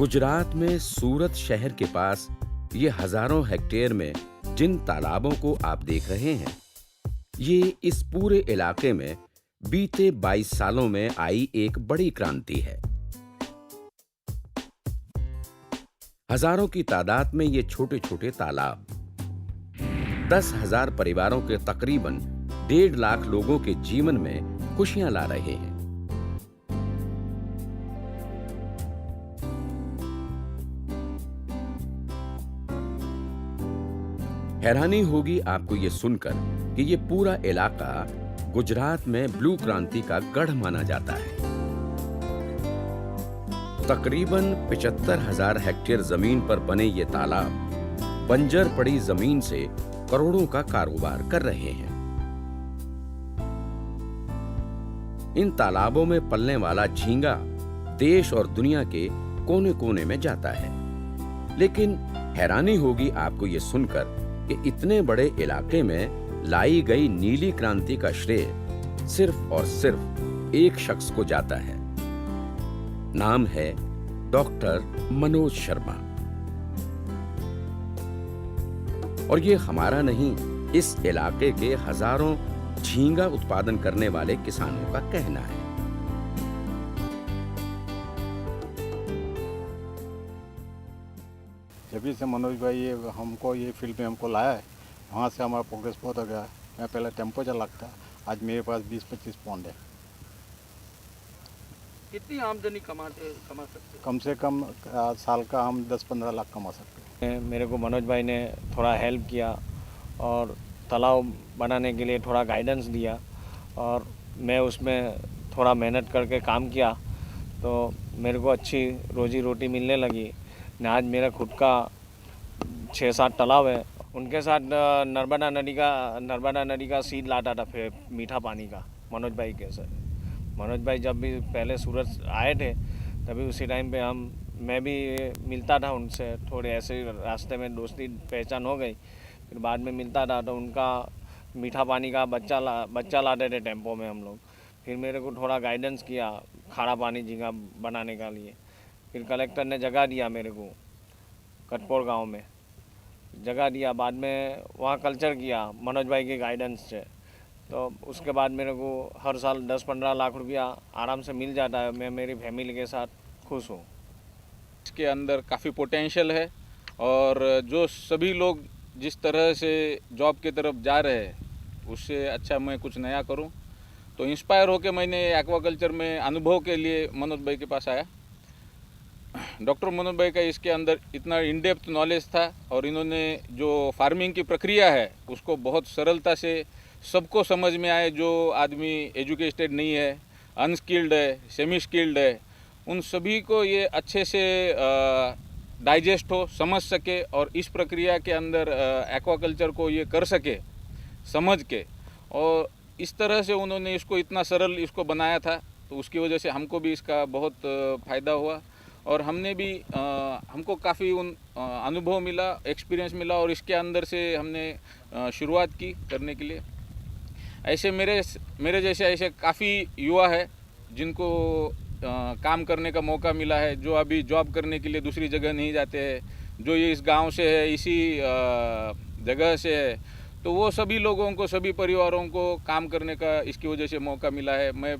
गुजरात में सूरत शहर के पास ये हजारों हेक्टेयर में जिन तालाबों को आप देख रहे हैं, ये इस पूरे इलाके में बीते 22 सालों में आई एक बड़ी क्रांति है। हजारों की तादाद में ये छोटे छोटे तालाब 10,000 परिवारों के तकरीबन 1.5 लाख लोगों के जीवन में खुशियां ला रहे हैं। हैरानी होगी आपको ये सुनकर कि ये पूरा इलाका गुजरात में ब्लू क्रांति का गढ़ माना जाता है। तकरीबन 75,000 हेक्टेयर जमीन पर बने ये तालाब बंजर पड़ी जमीन से करोड़ों का कारोबार कर रहे हैं। इन तालाबों में पलने वाला झींगा देश और दुनिया के कोने कोने में जाता है। लेकिन हैरानी होगी आपको ये सुनकर कि इतने बड़े इलाके में लाई गई नीली क्रांति का श्रेय सिर्फ और सिर्फ एक शख्स को जाता है। नाम है डॉक्टर मनोज शर्मा। और ये हमारा नहीं, इस इलाके के हजारों झींगा उत्पादन करने वाले किसानों का कहना है। जब से मनोज भाई ये फील्ड में हमको लाया है, वहाँ से हमारा प्रोग्रेस बहुत हो गया। मैं पहले टेम्पो चलाता, आज मेरे पास 20-25 पौंड है। कितनी आमदनी कमा सकते हैं? कम से कम साल का हम 10-15 लाख कमा सकते हैं। मेरे को मनोज भाई ने थोड़ा हेल्प किया और तालाब बनाने के लिए थोड़ा गाइडेंस दिया और मैं उसमें थोड़ा मेहनत करके काम किया तो मेरे को अच्छी रोजी रोटी मिलने लगी। आज मेरा खुद का 6-7 तालाब है। उनके साथ नर्मदा नदी का सीड लाता था फिर मीठा पानी का मनोज भाई के साथ। मनोज भाई जब भी पहले सूरत आए थे तभी उसी टाइम पे मैं भी मिलता था उनसे, थोड़े ऐसे रास्ते में दोस्ती पहचान हो गई। फिर बाद में मिलता था तो उनका मीठा पानी का बच्चा लाते थे टेम्पो में हम लोग। फिर मेरे को थोड़ा गाइडेंस किया खारा पानी झींगा बनाने का लिए। फिर कलेक्टर ने जगह दिया मेरे को कटपोर गांव में जगह दिया। बाद में वहाँ कल्चर किया मनोज भाई के गाइडेंस से। तो उसके बाद मेरे को हर साल 10-15 लाख रुपया आराम से मिल जाता है। मैं मेरी फैमिली के साथ खुश हूँ। इसके अंदर काफ़ी पोटेंशियल है और जो सभी लोग जिस तरह से जॉब की तरफ जा रहे हैं उससे अच्छा मैं कुछ नया करूं, तो इंस्पायर होकर मैंने एक्वाकल्चर में अनुभव के लिए मनोज भाई के पास आया। डॉक्टर मनोज भाई का इसके अंदर इतना इन डेप्थ नॉलेज था और इन्होंने जो फार्मिंग की प्रक्रिया है उसको बहुत सरलता से सबको समझ में आए। जो आदमी एजुकेटेड नहीं है, अनस्किल्ड है, सेमी स्किल्ड है, उन सभी को ये अच्छे से डाइजेस्ट हो, समझ सके और इस प्रक्रिया के अंदर एक्वाकल्चर को ये कर सके समझ के। और इस तरह से उन्होंने इसको इतना सरल इसको बनाया था, तो उसकी वजह से हमको भी इसका बहुत फ़ायदा हुआ और हमने भी हमको काफ़ी अनुभव मिला, एक्सपीरियंस मिला और इसके अंदर से हमने शुरुआत की करने के लिए। ऐसे मेरे जैसे ऐसे काफ़ी युवा है जिनको काम करने का मौका मिला है, जो अभी जॉब करने के लिए दूसरी जगह नहीं जाते हैं, जो ये इस गांव से है, इसी जगह से है, तो वो सभी लोगों को, सभी परिवारों को काम करने का इसकी वजह से मौका मिला है। मैं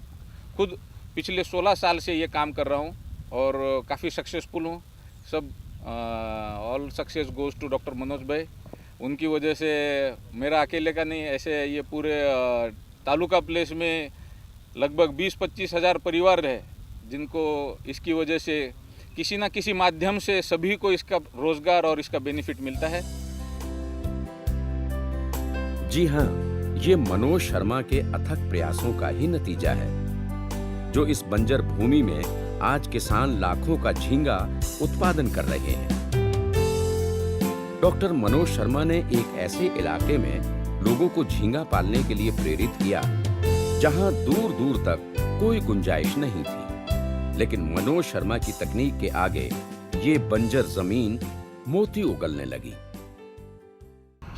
खुद पिछले 16 साल से ये काम कर रहा हूँ और काफ़ी सक्सेसफुल हूँ। सब all success goes to doctor Manoj भाई। उनकी वजह से मेरा अकेले का नहीं, ऐसे ये पूरे तालुका प्लेस में लगभग 20-25 हज़ार परिवार है जिनको इसकी वजह से किसी न किसी माध्यम से सभी को इसका रोजगार और इसका बेनिफिट मिलता है। जी हाँ, ये मनोज शर्मा के अथक प्रयासों का ही नतीजा है जो इस बंजर भूमि में आज किसान लाखों का झींगा उत्पादन कर रहे हैं। डॉक्टर मनोज शर्मा ने एक ऐसे इलाके में लोगों को झींगा पालने के लिए प्रेरित किया जहां दूर दूर तक कोई गुंजाइश नहीं थी। लेकिन मनोज शर्मा की तकनीक के आगे ये बंजर जमीन मोती उगलने लगी।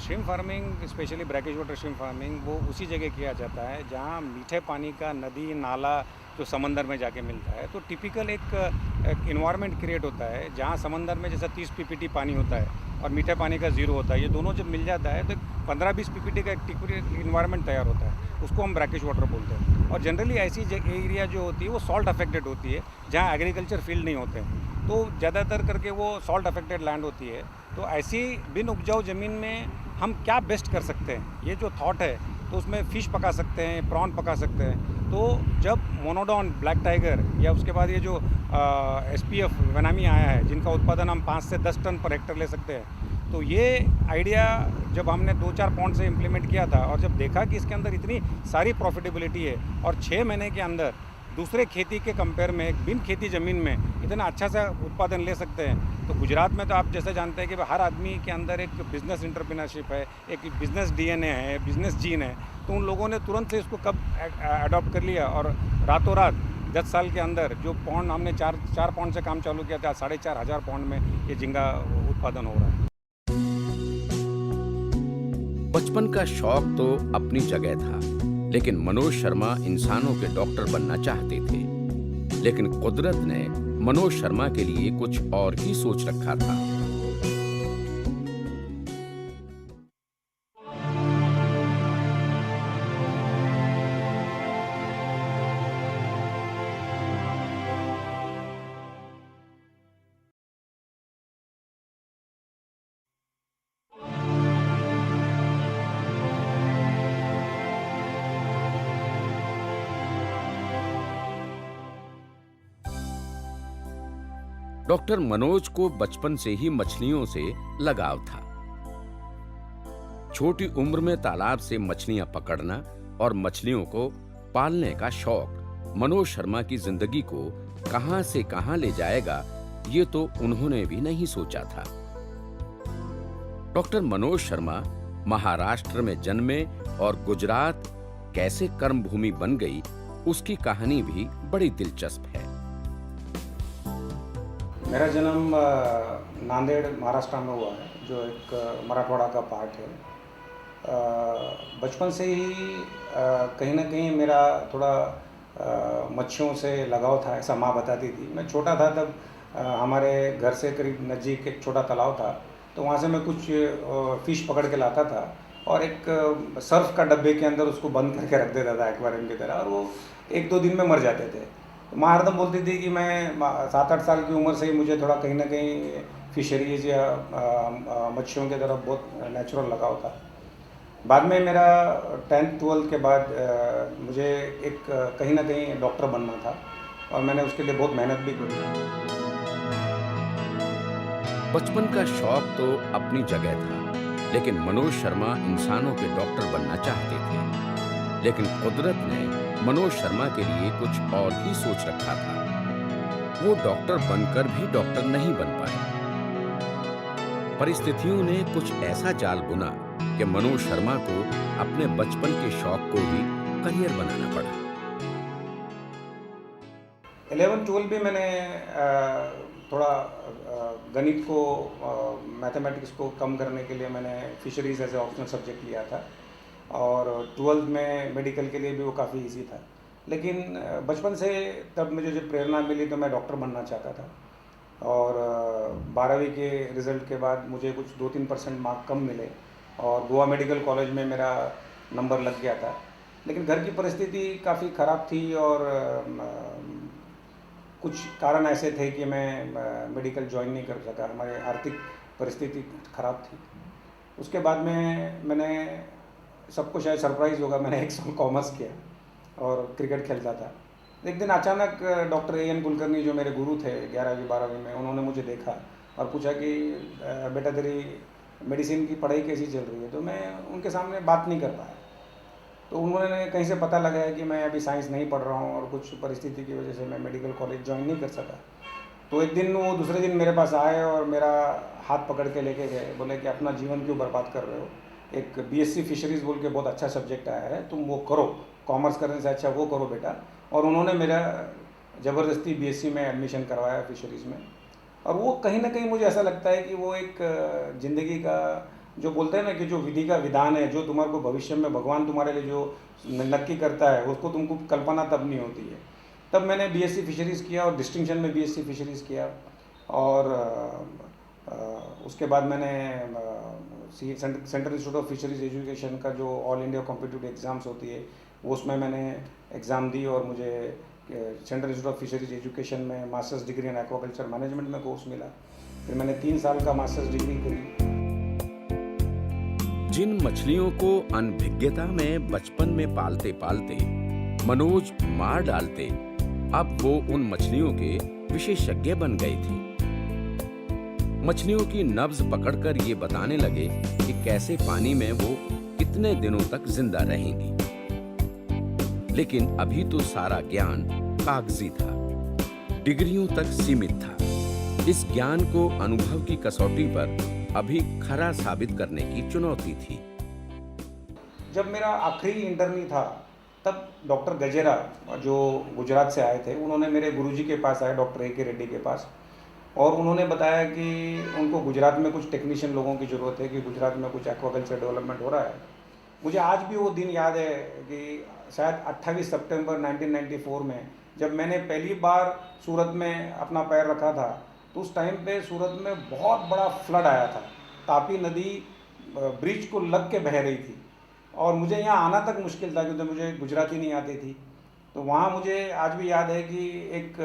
Shrimp farming, specially brackish water shrimp farming, वो उसी जगह किया जाता है जहाँ मीठे पानी का नदी, नाला जो समंदर में जाके मिलता है। तो टिपिकल एक इन्वायरमेंट क्रिएट होता है जहाँ समंदर में जैसा 30 पीपीटी पानी होता है और मीठे पानी का ज़ीरो होता है, ये दोनों जब मिल जाता है तो 15-20 पीपीटी का एक टिपिकल इन्वायरमेंट तैयार होता है, उसको हम ब्रैकिश वाटर बोलते हैं। और जनरली ऐसी एरिया जो होती है वो सॉल्ट अफेक्टेड होती है, जहाँ एग्रीकल्चर फील्ड नहीं होते हैं, तो ज़्यादातर करके वो सॉल्ट अफेक्टेड लैंड होती है। तो ऐसी बिन उपजाऊ ज़मीन में हम क्या बेस्ट कर सकते हैं, ये जो थॉट है, तो उसमें फ़िश पका सकते हैं, प्रॉन पका सकते हैं। तो जब मोनोडॉन, ब्लैक टाइगर या उसके बाद ये जो SPF वनामी आया है, जिनका उत्पादन हम 5 से 10 टन पर हेक्टर ले सकते हैं, तो ये आइडिया जब हमने 2-4 पॉइंट से इम्प्लीमेंट किया था और जब देखा कि इसके अंदर इतनी सारी प्रॉफिटेबिलिटी है और 6 महीने के अंदर दूसरे खेती के कंपेयर में एक बिन खेती ज़मीन में इतना अच्छा सा उत्पादन ले सकते हैं, तो गुजरात में तो आप जैसे जानते हैं कि हर आदमी के अंदर एक बिज़नेस एंटरप्रेन्योरशिप है, एक बिज़नेस DNA है, बिज़नेस जीन है। तो उन लोगों ने तुरंत से इसको कब अडॉप्ट कर लिया और रातों रात 10 साल के अंदर जो पौंड हमने 4 पौंड से काम चालू किया था, 4,500 पौंड में ये झींगा उत्पादन हो रहा है। बचपन का शौक तो अपनी जगह था, लेकिन मनोज शर्मा इंसानों के डॉक्टर बनना चाहते थे। लेकिन कुदरत ने मनोज शर्मा के लिए कुछ और ही सोच रखा था। डॉक्टर मनोज को बचपन से ही मछलियों से लगाव था। छोटी उम्र में तालाब से मछलियां पकड़ना और मछलियों को पालने का शौक मनोज शर्मा की जिंदगी को कहां से कहां ले जाएगा, ये तो उन्होंने भी नहीं सोचा था। डॉक्टर मनोज शर्मा महाराष्ट्र में जन्मे और गुजरात कैसे कर्मभूमि बन गई, उसकी कहानी भी बड़ी दिलचस्प है। मेरा जन्म नांदेड़ महाराष्ट्र में हुआ है, जो एक मराठवाड़ा का पार्ट है। बचपन से ही कहीं ना कहीं मेरा थोड़ा मच्छियों से लगाव था, ऐसा माँ बताती थी। मैं छोटा था तब हमारे घर से करीब नज़दीक एक छोटा तालाब था, तो वहाँ से मैं कुछ फ़िश पकड़ के लाता था और एक सर्फ का डब्बे के अंदर उसको बंद करके रख देता था एक्वेरियम की तरह, और वो 1-2 दिन में मर जाते थे। माँ हरदम बोलती थी कि मैं 7-8 साल की उम्र से ही मुझे थोड़ा कहीं ना कहीं फिशरीज या मच्छियों की तरफ बहुत नेचुरल लगाव था। बाद में मेरा 10th 12th के बाद मुझे एक कहीं ना कहीं डॉक्टर बनना था और मैंने उसके लिए बहुत मेहनत भी की। बचपन का शौक तो अपनी जगह था, लेकिन मनोज शर्मा इंसानों के डॉक्टर बनना चाहते थे। लेकिन कुदरत ने मनोज शर्मा के लिए कुछ और ही सोच रखा था। वो डॉक्टर बनकर भी डॉक्टर नहीं बन पाए। परिस्थितियों ने कुछ ऐसा जाल बुना कि मनोज शर्मा को अपने बचपन के शौक को ही करियर बनाना पड़ा। 11th-12th भी मैंने थोड़ा गणित को, मैथमेटिक्स को कम करने के लिए मैंने fisheries as a optional subject लिया था, और 12th में मेडिकल के लिए भी वो काफ़ी इजी था। लेकिन बचपन से तब मुझे जब प्रेरणा मिली तो मैं डॉक्टर बनना चाहता था, और 12वीं के रिज़ल्ट के बाद मुझे कुछ 2-3% मार्क कम मिले और गोवा मेडिकल कॉलेज में मेरा नंबर लग गया था। लेकिन घर की परिस्थिति काफ़ी ख़राब थी और कुछ कारण ऐसे थे कि मैं मेडिकल ज्वाइन नहीं कर सका, हमारी आर्थिक परिस्थिति ख़राब थी। उसके बाद में मैंने, सबको शायद सरप्राइज़ होगा, मैंने 1 साल कॉमर्स किया और क्रिकेट खेलता था। एक दिन अचानक डॉक्टर AN कुलकर्णी जो मेरे गुरु थे 11वीं 12वीं में, उन्होंने मुझे देखा और पूछा कि बेटा तेरी मेडिसिन की पढ़ाई कैसी चल रही है। तो मैं उनके सामने बात नहीं कर पाया। तो उन्होंने कहीं से पता लगाया कि मैं अभी साइंस नहीं पढ़ रहा हूँ और कुछ परिस्थिति की वजह से मैं मेडिकल कॉलेज ज्वाइन नहीं कर सका। तो एक दिन वो दूसरे दिन मेरे पास आए और मेरा हाथ पकड़ के लेके गए, बोले कि अपना जीवन क्यों बर्बाद कर रहे हो, एक BSc फिशरीज़ बोल के बहुत अच्छा सब्जेक्ट आया है, तुम वो करो, कॉमर्स करने से अच्छा वो करो बेटा। और उन्होंने मेरा ज़बरदस्ती BSc में एडमिशन करवाया फिशरीज़ में। और वो कहीं ना कहीं मुझे ऐसा लगता है कि वो एक ज़िंदगी का, जो बोलते हैं ना कि जो विधि का विधान है, जो तुम्हारे को भविष्य में भगवान तुम्हारे लिए जो नक्की करता है, उसको तुमको कल्पना तब नहीं होती है। तब मैंने बीएससी फिशरीज़ किया और डिस्टिंक्शन में बीएससी फिशरीज़ किया। और उसके बाद मैंने central institute of fisheries education का जो ऑल इंडिया कॉम्पिटिटिव एग्ज़ाम्स होती है वो उसमें मैंने एग्ज़ाम दी और मुझे central institute of fisheries education में masters degree in aquaculture management में कोर्स मिला। फिर मैंने 3 साल का मास्टर्स डिग्री करी। जिन मछलियों को अनभिज्ञता में बचपन में पालते पालते मनोज मार डालते, अब वो उन मछलियों के विशेषज्ञ बन गए थे। मछलियों की नब्ज पकड़कर ये बताने लगे कि कैसे पानी में वो कितने दिनों तक जिंदा रहेंगी। लेकिन अभी तो सारा ज्ञान कागजी था, डिग्रियों तक सीमित था। इस ज्ञान को अनुभव की कसौटी पर अभी खरा साबित करने की चुनौती थी। जब मेरा आखिरी इंटरव्यू था तब डॉक्टर गजेरा जो गुजरात से आए थे, उन्होंने मेरे गुरुजी के पास आए, डॉक्टर ए के रेड्डी के पास, और उन्होंने बताया कि उनको गुजरात में कुछ टेक्नीशियन लोगों की ज़रूरत है, कि गुजरात में कुछ एक्वाकल्चर डेवलपमेंट हो रहा है। मुझे आज भी वो दिन याद है कि शायद 28 सितंबर 1994 में जब मैंने पहली बार सूरत में अपना पैर रखा था, तो उस टाइम पे सूरत में बहुत बड़ा फ्लड आया था। तापी नदी ब्रिज को लग के बह रही थी और मुझे यहाँ आना तक मुश्किल था क्योंकि मुझे गुजराती नहीं आती थी। तो वहाँ मुझे आज भी याद है कि एक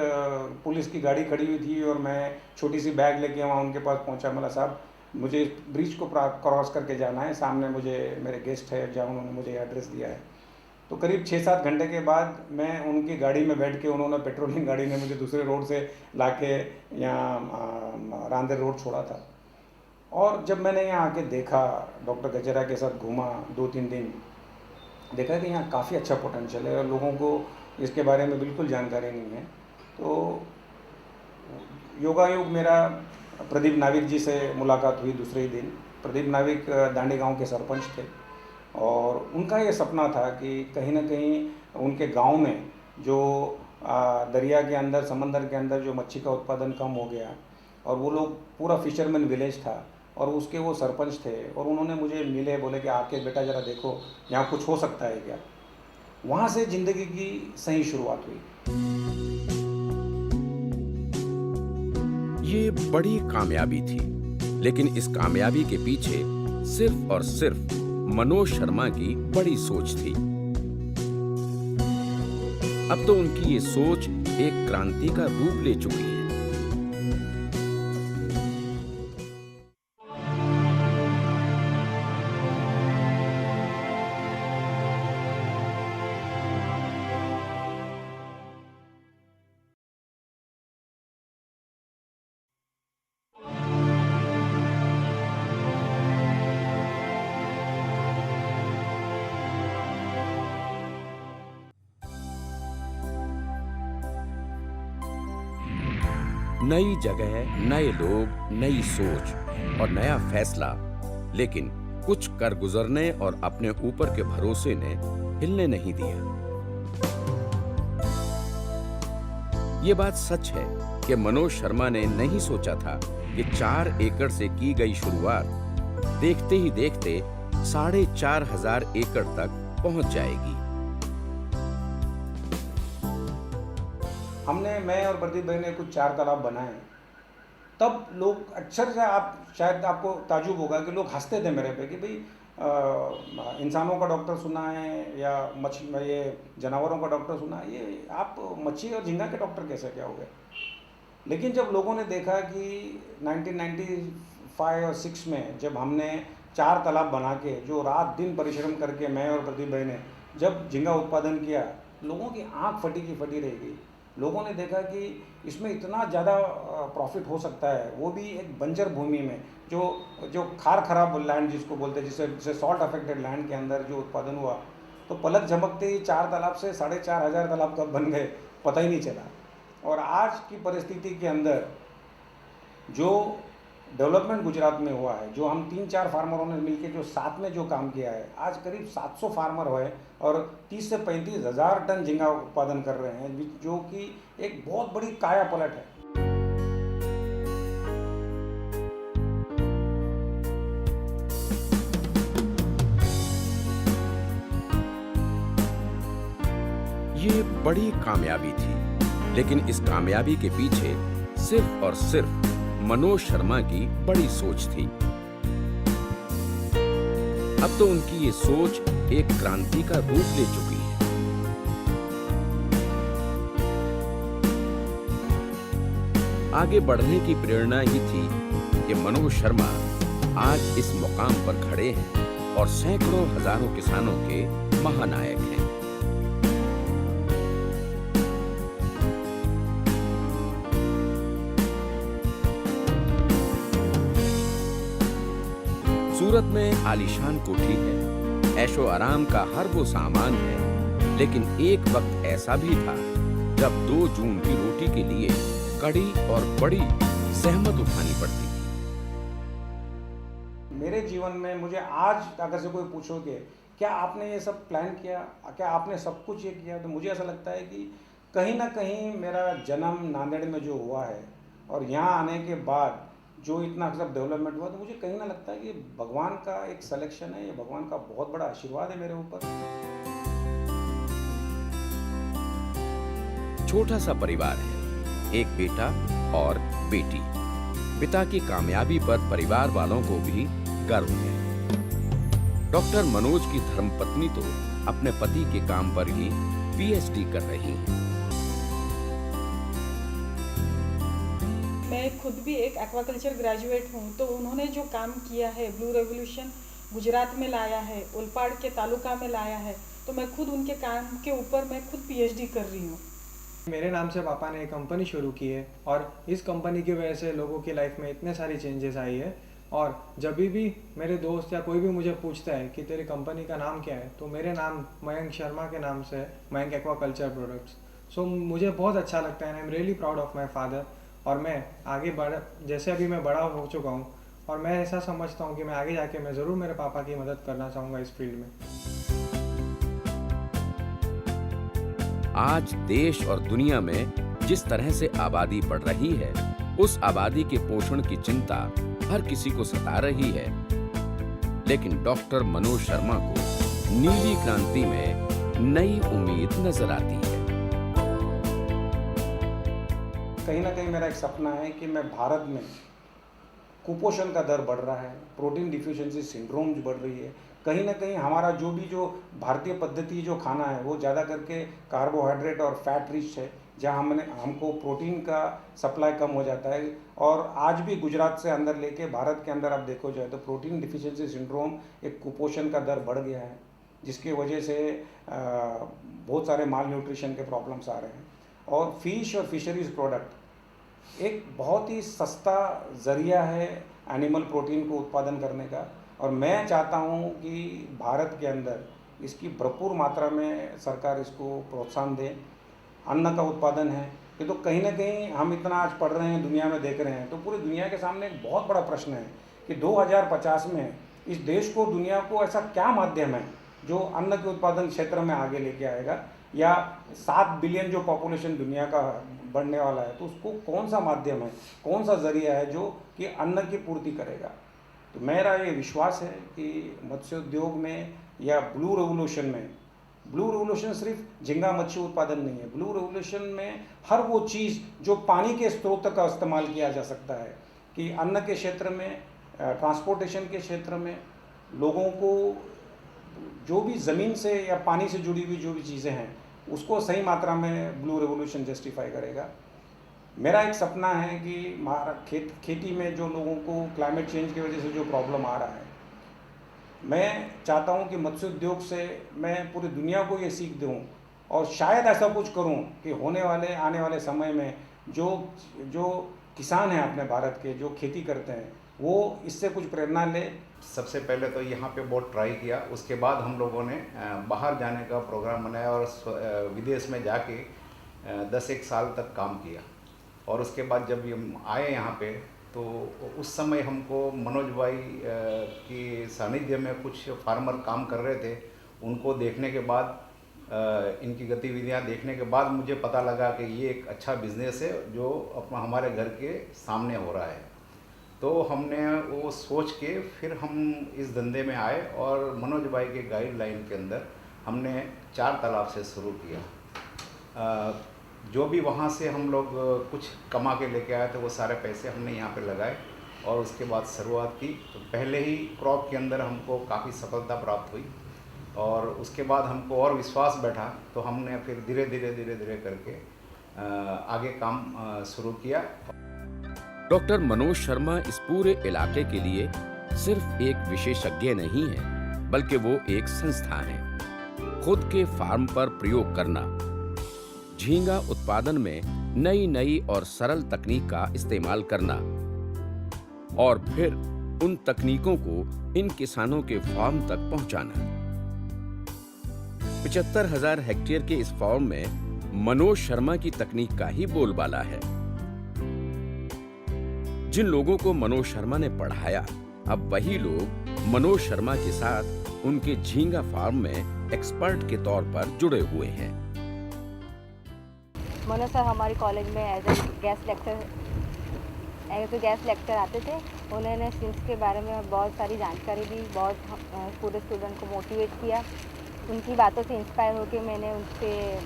पुलिस की गाड़ी खड़ी हुई थी और मैं छोटी सी बैग लेके वहाँ उनके पास पहुँचा। मतलब साहब मुझे ब्रिज को क्रॉस करके जाना है, सामने मुझे मेरे गेस्ट है जहाँ उन्होंने मुझे एड्रेस दिया है। तो करीब 6-7 घंटे के बाद मैं उनकी गाड़ी में बैठ के, उन्होंने पेट्रोलिंग गाड़ी ने मुझे दूसरे रोड से लाके यहाँ रांदेर रोड छोड़ा था। और जब मैंने यहाँ आके देखा, डॉक्टर गजेरा के साथ घूमा 2-3 दिन, देखा कि यहाँ काफ़ी अच्छा पोटेंशियल है और लोगों को इसके बारे में बिल्कुल जानकारी नहीं है। तो योगायोग मेरा प्रदीप नाविक जी से मुलाकात हुई दूसरे ही दिन। प्रदीप नाविक दांडी गांव के सरपंच थे और उनका ये सपना था कि कहीं ना कहीं उनके गांव में जो दरिया के अंदर, समंदर के अंदर जो मच्छी का उत्पादन कम हो गया, और वो लोग पूरा फिशरमैन विलेज था और उसके वो सरपंच थे, और उन्होंने मुझे मिले, बोले कि आके बेटा ज़रा देखो यहाँ कुछ हो सकता है क्या। वहाँ से ज़िंदगी की सही शुरुआत हुई। ये बड़ी कामयाबी थी, लेकिन इस कामयाबी के पीछे सिर्फ और सिर्फ मनोज शर्मा की बड़ी सोच थी। अब तो उनकी ये सोच एक क्रांति का रूप ले चुकी है। नई जगह, नए लोग, नई सोच और नया फैसला, लेकिन कुछ कर गुजरने और अपने ऊपर के भरोसे ने हिलने नहीं दिया। ये बात सच है कि मनोज शर्मा ने नहीं सोचा था कि 4 एकड़ से की गई शुरुआत देखते ही देखते 4,500 एकड़ तक पहुंच जाएगी। मैं और प्रदीप भाई ने कुछ 4 तालाब बनाए। तब लोग अक्सर से, शायद आपको ताजुब होगा कि लोग हंसते थे मेरे पे कि भाई इंसानों का डॉक्टर सुना है या ये जानवरों का डॉक्टर सुना है, ये आप मच्छी और झींगा के डॉक्टर कैसे क्या हो गए। लेकिन जब लोगों ने देखा कि 1995 और 6 में जब हमने 4 तालाब बना के, जो रात दिन परिश्रम करके मैं और प्रदीप भाई ने जब झींगा उत्पादन किया, लोगों की आँख फटी की फटी रह गई। लोगों ने देखा कि इसमें इतना ज़्यादा प्रॉफिट हो सकता है, वो भी एक बंजर भूमि में, जो खार खराब लैंड जिसको बोलते हैं, जिसे सॉल्ट अफेक्टेड लैंड के अंदर जो उत्पादन हुआ। तो पलक झपकते ही 4 तालाब से 4,500 तालाब कब बन गए पता ही नहीं चला। और आज की परिस्थिति के अंदर जो डेवलपमेंट गुजरात में हुआ है, जो हम 3-4 फार्मरों ने मिलकर जो साथ में जो काम किया है, आज करीब 700 फार्मर हुए और 30 से 35 हज़ार टन झींगा उत्पादन कर रहे हैं, जो कि एक बहुत बड़ी काया पलट है। ये बड़ी कामयाबी थी, लेकिन इस कामयाबी के पीछे सिर्फ और सिर्फ मनोज शर्मा की बड़ी सोच थी। अब तो उनकी ये सोच एक क्रांति का रूप ले चुकी है। आगे बढ़ने की प्रेरणा ही थी कि मनोज शर्मा आज इस मुकाम पर खड़े हैं और सैकड़ों हजारों किसानों के महानायक हैं। सूरत में आलीशान कोठी है, ऐशो आराम का हर वो सामान है, लेकिन एक वक्त ऐसा भी था जब 2 जून की रोटी के लिए कड़ी और बड़ी जहमत उठानी पड़ती थी। मेरे जीवन में मुझे आज अगर से कोई पूछोगे क्या आपने ये सब प्लान किया, क्या आपने सब कुछ ये किया, तो मुझे ऐसा लगता है कि कहीं ना कहीं मेरा जन्म नांदेड़ में जो हुआ है और यहाँ आने के बाद जो इतना सब डेवलपमेंट हुआ, तो मुझे कहीं ना लगता है कि भगवान का एक सिलेक्शन है, ये भगवान का बहुत बड़ा आशीर्वाद है मेरे ऊपर। छोटा सा परिवार है, एक बेटा और बेटी। पिता की कामयाबी पर परिवार वालों को भी गर्व है। डॉक्टर मनोज की धर्मपत्नी तो अपने पति के काम पर ही पीएचडी कर रही हैं। मैं खुद भी एक एक्वाकल्चर ग्रेजुएट हूँ, तो उन्होंने जो काम किया है, ब्लू रेवोल्यूशन गुजरात में लाया है, ओलपाड़ के तालुका में लाया है, तो मैं खुद उनके काम के ऊपर मैं खुद पीएचडी कर रही हूँ। मेरे नाम से पापा ने एक कंपनी शुरू की है और इस कंपनी की वजह से लोगों की लाइफ में इतने सारी चेंजेस आई है। और जब भी मेरे दोस्त या कोई भी मुझे पूछता है कि तेरी कंपनी का नाम क्या है, तो मेरे नाम मयंक शर्मा के नाम से है, मयंक एक्वाकल्चर प्रोडक्ट्स। सो मुझे बहुत अच्छा लगता है, I am really proud of my father. और मैं आगे जैसे अभी मैं बड़ा हो चुका हूँ और मैं ऐसा समझता हूँ कि मैं आगे जाके मैं ज़रूर मेरे पापा की मदद करना चाहूँगा इस फील्ड में। आज देश और दुनिया में जिस तरह से आबादी बढ़ रही है, उस आबादी के पोषण की चिंता हर किसी को सता रही है, लेकिन डॉक्टर मनोज शर्मा को नीली क्रांति में नई उम्मीद नजर आती है। कहीं ना कहीं मेरा एक सपना है कि मैं भारत में कुपोषण का दर बढ़ रहा है, प्रोटीन डिफिशिएंसी सिंड्रोम बढ़ रही है, कहीं ना कहीं हमारा जो भारतीय पद्धति जो खाना है वो ज़्यादा करके कार्बोहाइड्रेट और फैट रिच है, जहाँ हमको प्रोटीन का सप्लाई कम हो जाता है। और आज भी गुजरात से अंदर लेके भारत के अंदर आप देखो जाए तो प्रोटीन डिफिशिएंसी सिंड्रोम एक कुपोषण का दर बढ़ गया है, जिसकी वजह से बहुत सारे माल न्यूट्रिशन के प्रॉब्लम्स आ रहे हैं। और फिश और फिशरीज प्रोडक्ट एक बहुत ही सस्ता ज़रिया है एनिमल प्रोटीन को उत्पादन करने का, और मैं चाहता हूँ कि भारत के अंदर इसकी भरपूर मात्रा में सरकार इसको प्रोत्साहन दे। अन्न का उत्पादन है ये तो कहीं ना कहीं हम इतना आज पढ़ रहे हैं, दुनिया में देख रहे हैं, तो पूरी दुनिया के सामने एक बहुत बड़ा प्रश्न है कि 2050 में इस देश को, दुनिया को ऐसा क्या माध्यम है जो अन्न के उत्पादन क्षेत्र में आगे लेके आएगा, या 7 बिलियन जो पॉपुलेशन दुनिया का बढ़ने वाला है, तो उसको कौन सा माध्यम है, कौन सा जरिया है जो कि अन्न की पूर्ति करेगा। तो मेरा ये विश्वास है कि मत्स्य उद्योग में या ब्लू रेवोल्यूशन सिर्फ झींगा मच्छी उत्पादन नहीं है। ब्लू रेवोल्यूशन में हर वो चीज़ जो पानी के स्रोत का इस्तेमाल किया जा सकता है, कि अन्न के क्षेत्र में, ट्रांसपोर्टेशन के क्षेत्र में, लोगों को जो भी ज़मीन से या पानी से जुड़ी हुई जो भी चीज़ें हैं उसको सही मात्रा में ब्लू रेवोल्यूशन जस्टिफाई करेगा। मेरा एक सपना है कि खेती में जो लोगों को क्लाइमेट चेंज की वजह से जो प्रॉब्लम आ रहा है, मैं चाहता हूं कि मत्स्य उद्योग से मैं पूरी दुनिया को ये सीख दूं, और शायद ऐसा कुछ करूं कि आने वाले समय में जो किसान हैं अपने भारत के, जो खेती करते हैं, वो इससे कुछ प्रेरणा ले। सबसे पहले तो यहाँ पे बहुत ट्राई किया, उसके बाद हम लोगों ने बाहर जाने का प्रोग्राम बनाया और विदेश में जाके 10-1 साल तक काम किया। और उसके बाद जब हम आए यहाँ पे, तो उस समय हमको मनोज भाई की सानिध्य में कुछ फार्मर काम कर रहे थे, उनको देखने के बाद, इनकी गतिविधियाँ देखने के बाद मुझे पता लगा कि ये एक अच्छा बिजनेस है जो हमारे घर के सामने हो रहा है। तो हमने वो सोच के फिर हम इस धंधे में आए और मनोज भाई के गाइडलाइन के अंदर हमने 4 तालाब से शुरू किया। जो भी वहाँ से हम लोग कुछ कमा के लेके आए थे वो सारे पैसे हमने यहाँ पे लगाए और उसके बाद शुरुआत की। तो पहले ही क्रॉप के अंदर हमको काफ़ी सफलता प्राप्त हुई और उसके बाद हमको और विश्वास बैठा, तो हमने फिर धीरे धीरे करके आगे काम शुरू किया। डॉक्टर मनोज शर्मा इस पूरे इलाके के लिए सिर्फ एक विशेषज्ञ नहीं है, बल्कि वो एक संस्था है। खुद के फार्म पर प्रयोग करना, झींगा उत्पादन में नई और सरल तकनीक का इस्तेमाल करना और फिर उन तकनीकों को इन किसानों के फार्म तक पहुंचाना। 75,000 हेक्टेयर के इस फार्म में मनोज शर्मा की तकनीक का ही बोलबाला है। जिन लोगों को मनोज शर्मा ने पढ़ाया, अब वही लोग मनोज शर्मा के साथ उनके झींगा फार्म में एक्सपर्ट के तौर पर जुड़े हुए हैं। मनोज सर हमारे कॉलेज में एज ए गेस्ट लेक्चर आते थे। उन्होंने सिम्स के बारे में बहुत सारी जानकारी दी, बहुत पूरे स्टूडेंट को मोटिवेट किया। उनकी बातों से इंस्पायर होकर मैंने उनसे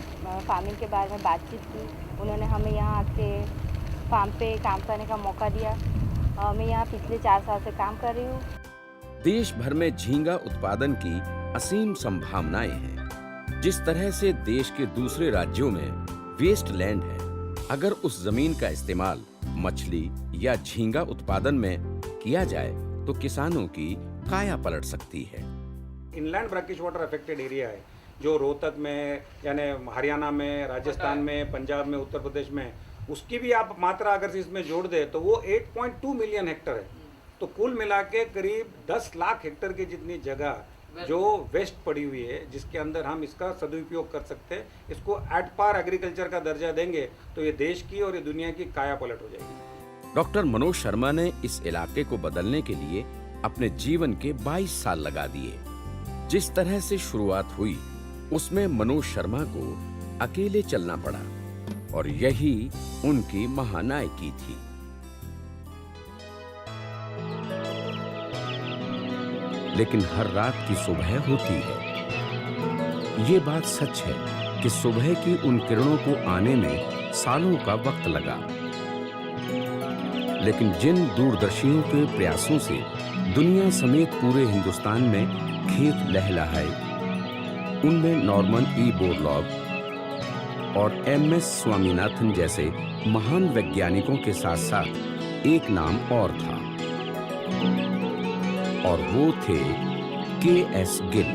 फार्मिंग के बारे में बातचीत की। उन्होंने हमें यहाँ आके फार्म पे काम करने का मौका दिया। मैं यहाँ पिछले 4 साल से काम कर रही हूँ। देश भर में झींगा उत्पादन की असीम संभावनाएं हैं। जिस तरह से देश के दूसरे राज्यों में वेस्ट लैंड है, अगर उस जमीन का इस्तेमाल मछली या झींगा उत्पादन में किया जाए तो किसानों की काया पलट सकती है। Inland brackish water affected area है जो रोहतक में, यानी हरियाणा में, राजस्थान में, पंजाब में, उत्तर प्रदेश में, उसकी भी आप मात्रा अगर इसमें जोड़ दे तो वो 8.2 मिलियन हेक्टर है। तो कुल मिला के करीब 10 लाख हेक्टर की जितनी जगह जो वेस्ट पड़ी हुई है, जिसके अंदर हम इसका सदुपयोग कर सकते हैं, इसको एट पार एग्रीकल्चर का दर्जा देंगे तो ये देश की और ये दुनिया की काया पलट हो जाएगी। डॉक्टर मनोज शर्मा ने इस इलाके को बदलने के लिए अपने जीवन के 22 साल लगा दिए। जिस तरह से शुरुआत हुई उसमें मनोज शर्मा को अकेले चलना पड़ा और यही उनकी महानायकी थी। लेकिन हर रात की सुबह होती है। ये बात सच है कि सुबह की उन किरणों को आने में सालों का वक्त लगा, लेकिन जिन दूरदर्शियों के प्रयासों से दुनिया समेत पूरे हिंदुस्तान में खेत लहलहाए, उनमें नॉर्मन ई बोरलॉग और MS स्वामीनाथन जैसे महान वैज्ञानिकों के साथ साथ एक नाम और था, और वो थे KS गिल।